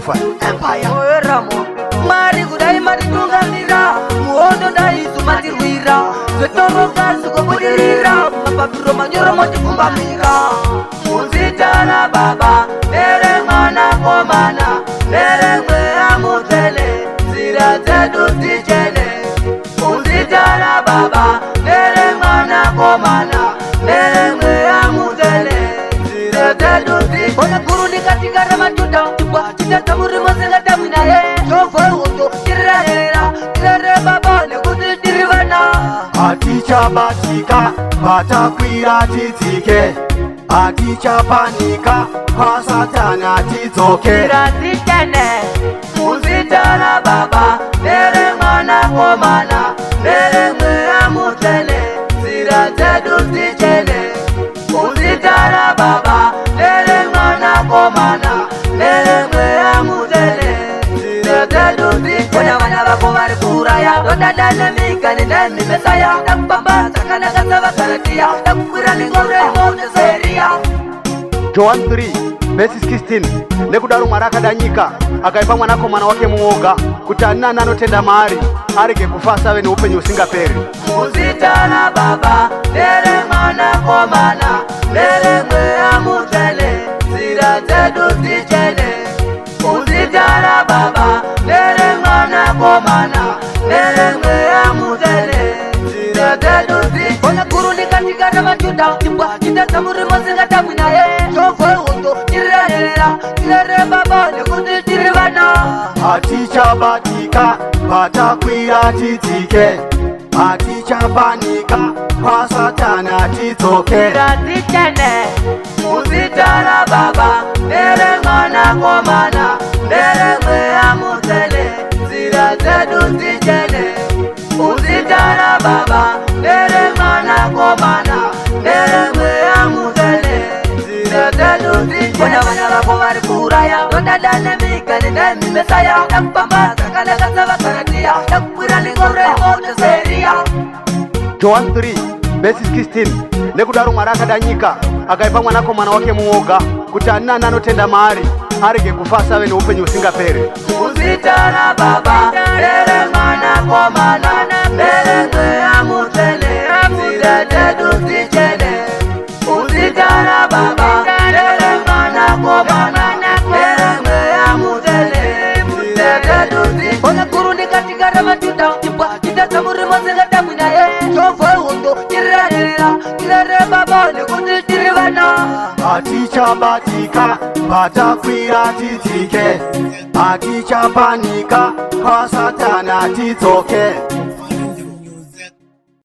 Spotify Empire Oeramo Mari kudai maritungamira Muondo dai sumatirwira Zvetoro kazi kobudirira Mapapiro manyoro motifumbamira Muzitana baba Mere mwana komana Mere mwea mutele Zira zedu zichene Muzitana baba Mere mwana komana Mere mwea mutele Zira zedu zichene Ona guru nikatika ramatuta Chitata murimo zingata minaye Chofo uto kirahera Kirare baba nekuti tirivana Atichabatika patakwira titike Atichapanika kwa satana titsoke Zira zichene Muzitana baba Mere mwana komana Mere mwea mutele Zira zedu zichene Muzitana baba Mere mwana komana Mere mwea mutele Zira zedu zichene Ona wana wako wari kuraya Dodadane mikani nemi mesaya Nakupamba sakana kasava karatia Nakukwira ningore mote seria Joan 3 verses 16 nekudaro Mwari akadanyika akaipa mwanakomana wake muoga kuti ani anotenda maari arege kufa asave neupenyu usingaperi. Muzitana baba Mere mwana komana Mere mwea mutele Zira zedu zichene Muzitana baba Mere mwana komana Mere mwea mutele Zira zedu zichene Ona guru nikatika na majuda Timbwa chitata murimo zingata minaye Chofo uto kirahera Kirare baba nekuti tirivana Atichabatika patakwira titike Atichapanika kwa satana titsoke Zira zichene Muzitana baba Mere mwana komana Mere mwea mutele Zira zedu zichene Muzitana baba Mere mwana komana Mere mwea mutele Zira zedu zichene Ona wana wako wari kuraya Dodadane mikani nemi mesaya Nakupamba sakana kasava karatia Nakukwira ningore mote seria Joan 3 verses 16 nekudaro Mwari akadanyika akaipa mwanakomana wake muoga kuti ani anotenda maari arege kufa asave neupenyu usingaperi. Muzitana baba Mere mwana komana Mere mwea mutele Zira zedu zichene Muzitana baba Mere mwana komana Mere mwea mutele Zira zedu zichene Ona guru nikatika ramatuta Timbwa chitata murimo zingata minaye Chofo uto kirahera Kirare baba nekuti tirivana Atichabatika patakwira titike Atichapanika kwa satana titsoke